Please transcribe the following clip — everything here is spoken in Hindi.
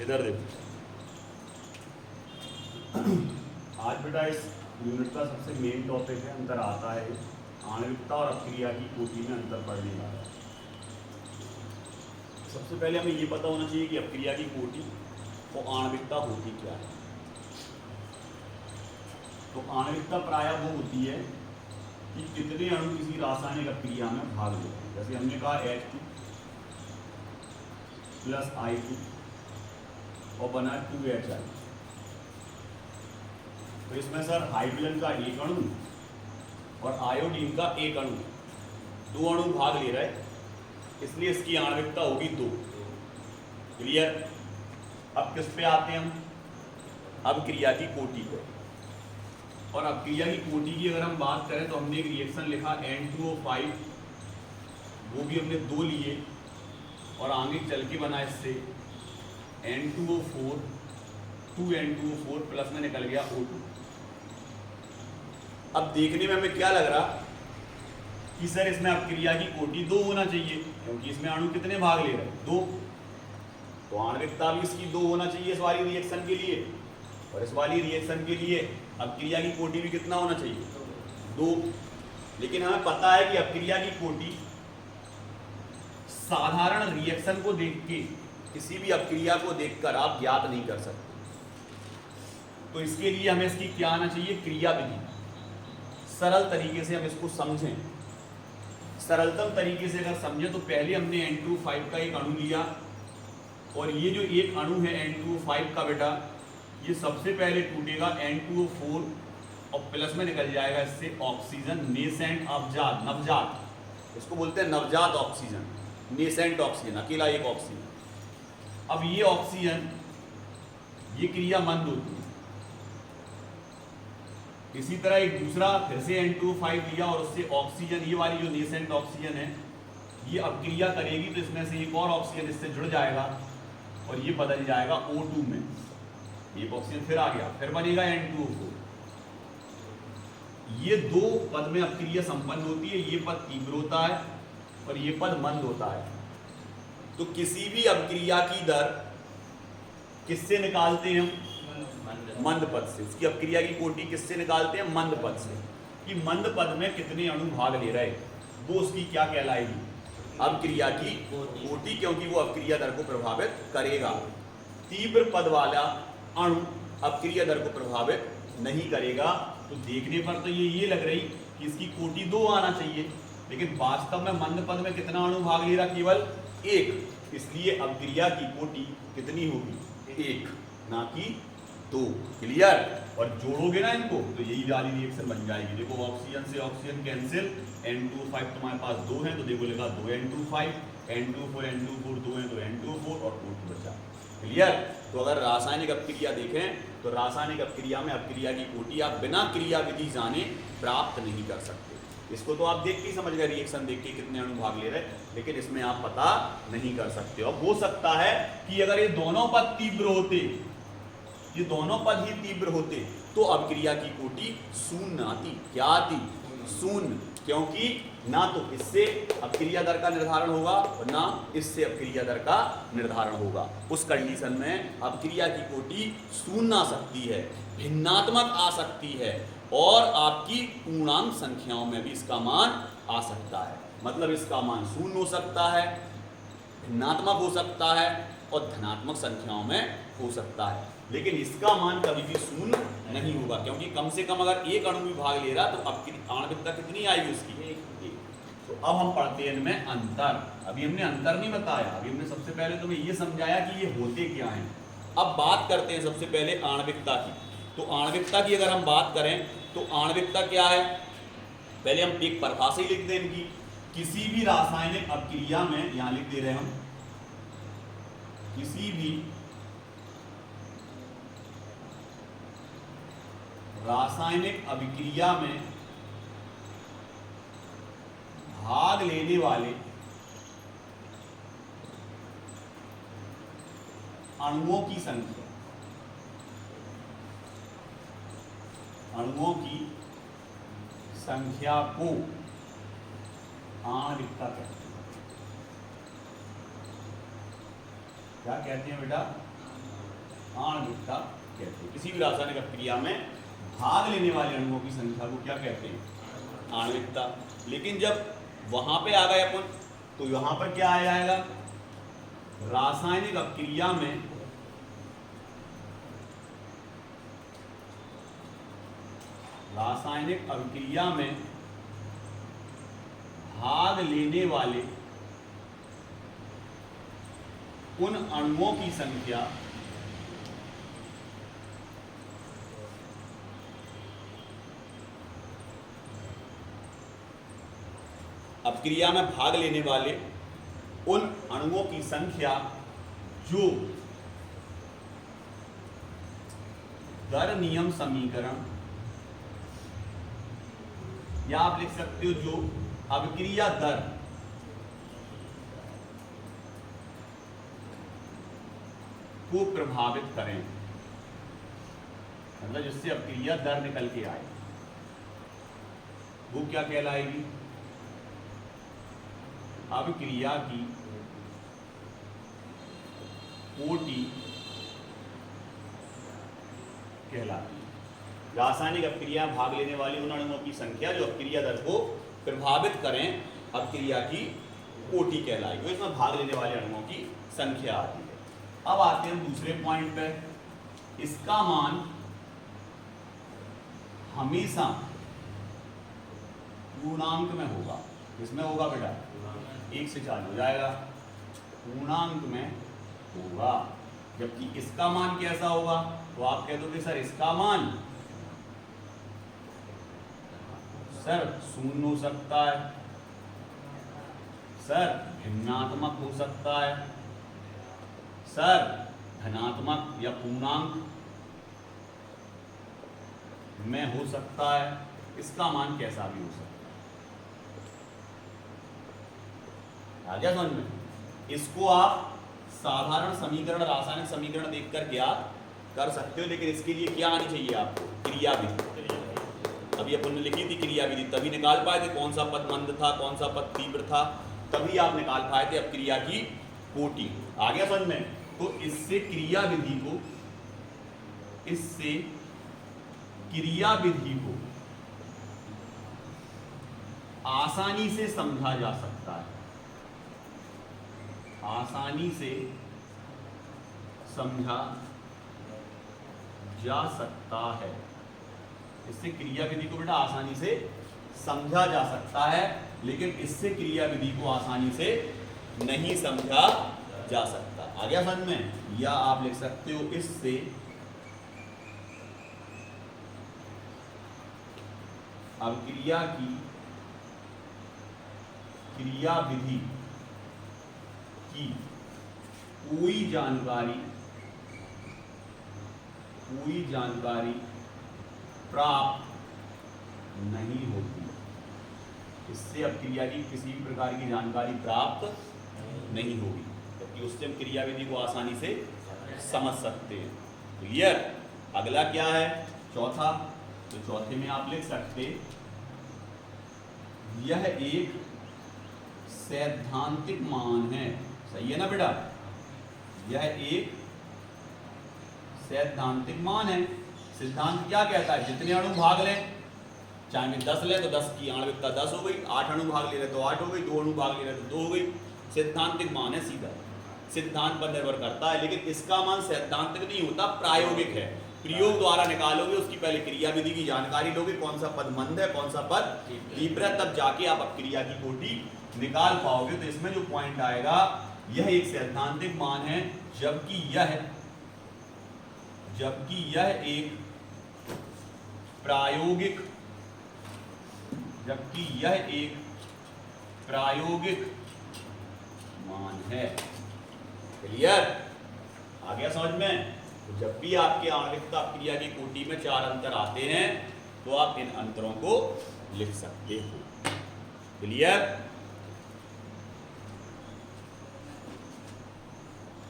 इधर देखो, आज बेटा इस यूनिट का सबसे मेन टॉपिक है, अंतर आता है आणविकता और अपक्रिया की कोटि में अंतर पढ़ने वाला है। सबसे पहले हमें ये पता होना चाहिए कि अपक्रिया की कोटि और आणविकता होती क्या है। तो आणविकता प्रायः वो होती है कि कितने अणु किसी रासायनिक अपक्रिया में भाग लेते हैं। जैसे हमने कहा H2 प्लस I2 और बना 2HI। तो इसमें सर हाइड्रोजन का एक अणु और आयोडीन का एक अणु, दो अणु भाग ले रहे हैं, इसलिए इसकी आणविकता होगी 2। क्लियर। अब किस पे आते हैं हम, अपक्रिया की कोटि पे। और अपक्रिया की कोटि की अगर हम बात करें तो हमने एक रिएक्शन लिखा N2O5, वो भी हमने 2 लिए और आगे चल के बना इससे N2O4, 2N2O4 प्लस में निकल गया O2। अब देखने में हमें क्या लग रहा कि सर इसमें अपक्रिया की कोटि 2 होना चाहिए, क्योंकि इसमें अणु कितने भाग ले रहे हैं, 2। तो आणविकता भी इसकी 2 होना चाहिए इस वाली रिएक्शन के लिए, और इस वाली रिएक्शन के लिए अपक्रिया की कोटि भी कितना होना चाहिए, 2। लेकिन हमें पता है कि अपक्रिया की कोटि साधारण रिएक्शन को देख के, किसी भी अपक्रिया को देखकर आप ज्ञात नहीं कर सकते। तो इसके लिए हमें इसकी क्या आना चाहिए, क्रिया विधि। सरल तरीके से हम इसको समझें, सरलतम तरीके से अगर समझें तो पहले हमने N2O5 का एक अणु लिया, और ये जो एक अणु है N2O5 का बेटा, ये सबसे पहले टूटेगा N2O4 और प्लस में निकल जाएगा इससे ऑक्सीजन, नेसेंट अवजात, नवजात, इसको बोलते हैं नवजात ऑक्सीजन, नेसेंट ऑक्सीजन, अकेला एक ऑक्सीजन। अब ये ऑक्सीजन, ये क्रिया मंद होती है। इसी तरह एक दूसरा फिर से N2O5 लिया और उससे ऑक्सीजन, ये वाली जो नेसेंट ऑक्सीजन है, ये अपक्रिया करेगी तो इसमें से एक और ऑक्सीजन इससे जुड़ जाएगा और ये बदल जाएगा O2 में, एक ऑक्सीजन फिर आ गया, फिर बनेगा N2O4। ये 2 पद में अपक्रिया संपन्न होती है, ये पद तीव्र होता है और ये पद मंद होता है। तो किसी भी अपक्रिया की दर किससे निकालते हैं हम, मंद पद से। उसकी अपक्रिया की कोटि किससे निकालते हैं, मंद पद से, कि मंद पद में कितने अणु भाग ले रहे, वो उसकी क्या कहलाएगी, अपक्रिया की कोटि, क्योंकि वो अपक्रिया दर को प्रभावित करेगा। तीव्र पद वाला अणु अपक्रिया दर को प्रभावित नहीं करेगा। तो देखने पर तो ये लग रही कि इसकी कोटि 2 आना चाहिए, लेकिन वास्तव में मंद पद में कितना अणु भाग ले रहा, केवल 1। इसलिए अपक्रिया की कोटि कितनी होगी, 1, ना कि 2। क्लियर। और जोड़ोगे ना इनको तो यही वाली रिएक्शन बन जाएगी। देखो ऑक्सीजन से ऑक्सीजन कैंसिल, N2O5 तुम्हारे पास 2 है तो देखो लिखा 2N2O5, N2O4 N2O4 2 है तो N2O4 और O2 बचा। क्लियर। तो अगर रासायनिक अपक्रिया देखें तो रासायनिक अपक्रिया में अपक्रिया की कोटि आप बिना क्रिया विधि जाने प्राप्त नहीं कर सकते। इसको तो आप देख के समझ गए, रिएक्शन देख के कितने अणु भाग ले रहे, लेकिन इसमें आप पता नहीं कर सकते। और हो सकता है कि अगर ये दोनों पद तीव्र होते, ये दोनों पद ही तीव्र होते तो अपक्रिया की कोटि शून्य आती। क्या आती, शून्य, क्योंकि ना तो इससे अपक्रिया दर का निर्धारण होगा और ना इससे अपक्रिया दर का निर्धारण होगा। उस कंडीशन में अपक्रिया की कोटि शून्य आ सकती है, भिन्नात्मक आ सकती है, और आपकी पूर्णांक संख्याओं में भी इसका मान आ सकता है। मतलब इसका मान शून्य हो सकता है, भिन्नात्मक हो सकता है और धनात्मक संख्याओं में हो सकता है, लेकिन इसका मान कभी भी शून्य नहीं होगा, क्योंकि कम से कम अगर एक अणु भी भाग ले रहा तो आणविकता कितनी आएगी उसकी, 1। तो अब हम पढ़ते हैं इनमें अंतर। अभी हमने अंतर नहीं बताया, अभी हमने सबसे पहले तुम्हें ये समझाया कि ये होते क्या हैं। अब बात करते हैं सबसे पहले आणविकता की। तो आणविकता की अगर हम बात करें तो आणविकता क्या है, पहले हम एक परिभाषा ही लिख दें इनकी। किसी भी रासायनिक अपक्रिया में, यहां लिख दे रहे हैं हम, किसी भी रासायनिक अभिक्रिया में भाग लेने वाले अणुओं की संख्या, अणुओं की संख्या को आणविकता कहते हैं। क्या कहते हैं बेटा, आणविकता कहते हैं। किसी भी रासायनिक अभिक्रिया में भाग लेने वाले अणुओं की संख्या को क्या कहते हैं? आणविकता। लेकिन जब वहां पे आ गए अपन तो यहां पर क्या आ जाएगा? रासायनिक अभिक्रिया में भाग लेने वाले उन अणुओं की संख्या अभिक्रिया में भाग लेने वाले उन अणुओं की संख्या जो दर नियम समीकरण, या आप लिख सकते हो जो अभिक्रिया दर को प्रभावित करें, मतलब जिससे अभिक्रिया दर निकल के आए, वो क्या कहलाएगी? अभिक्रिया की कोटि कहलाती है। रासायनिक अभिक्रिया में भाग लेने वाले उन अणुओं की संख्या जो अभिक्रिया दर को प्रभावित करें, अभिक्रिया की कोटि कहलाएगी। इसमें भाग लेने वाले अणुओं की संख्या आती है। अब आते हैं दूसरे पॉइंट पे। इसका मान हमेशा पूर्णांक में होगा। किसमें होगा बेटा? 1 से चालू हो जाएगा, पूर्णांक में होगा। जबकि इसका मान कैसा होगा? तो आप कह दोगे सर इसका मान सर 0 हो सकता है, सर भिन्नात्मक हो सकता है, सर धनात्मक या पूर्णांक में हो सकता है। इसका मान कैसा भी हो सकता है। आ गया समझ में? इसको आप साधारण समीकरण, रासायनिक समीकरण देखकर ज्ञात कर सकते हो, लेकिन इसके लिए क्या आनी चाहिए आपको? क्रिया विधि। अभी अपन ने लिखी थी क्रिया विधि, तभी निकाल पाए थे कौन सा पद मंद था, कौन सा पद तीव्र था, तभी आप निकाल पाए थे अब क्रिया की कोटि। आ गया समझ में? तो इससे क्रिया विधि को आसानी से समझा जा सकता है, आसानी से समझा जा सकता है। इससे क्रिया विधि को बेटा आसानी से समझा जा सकता है, लेकिन इससे क्रिया विधि को आसानी से नहीं समझा जा सकता। आ गया समझ में? या आप लिख सकते हो इससे अभिक्रिया की क्रिया विधि की कोई जानकारी प्राप्त नहीं होती। इससे अब क्रिया की किसी भी प्रकार की जानकारी प्राप्त नहीं होगी, जबकि उससे हम क्रिया विधि को आसानी से समझ सकते हैं। क्लियर? अगला क्या है? चौथा। तो चौथे में आप लिख सकते यह एक सैद्धांतिक मान है। सही है ना बेटा? यह एक सैद्धांतिक मान है। सिद्धांत क्या कहता है? जितने अणु भाग लें, चाहे मैं 10 ले तो 10 की आणविकता 10 हो गई, 8 अणु भाग ले रहे तो 8 हो गई, 2 अणु भाग ले रहे तो 2 हो गई। सैद्धांतिक मान है, सीधा सिद्धांत पर निर्भर करता है। लेकिन इसका मान सैद्धांतिक नहीं होता, प्रायोगिक है। प्रयोग द्वारा निकालोगे, उसकी पहले क्रिया विधि की जानकारी लोगे, कौन सा पद मंद है, कौन सा पद तीव्र है, तब जाके आप क्रिया की कोटि निकाल पाओगे। तो इसमें जो पॉइंट आएगा, यह एक सैद्धांतिक मान है, जबकि यह एक प्रायोगिक मान है। क्लियर? आ गया समझ में? तो जब भी आपके आणविकता क्रिया की कोटि में 4 अंतर आते हैं, तो आप इन अंतरों को लिख सकते हो। क्लियर?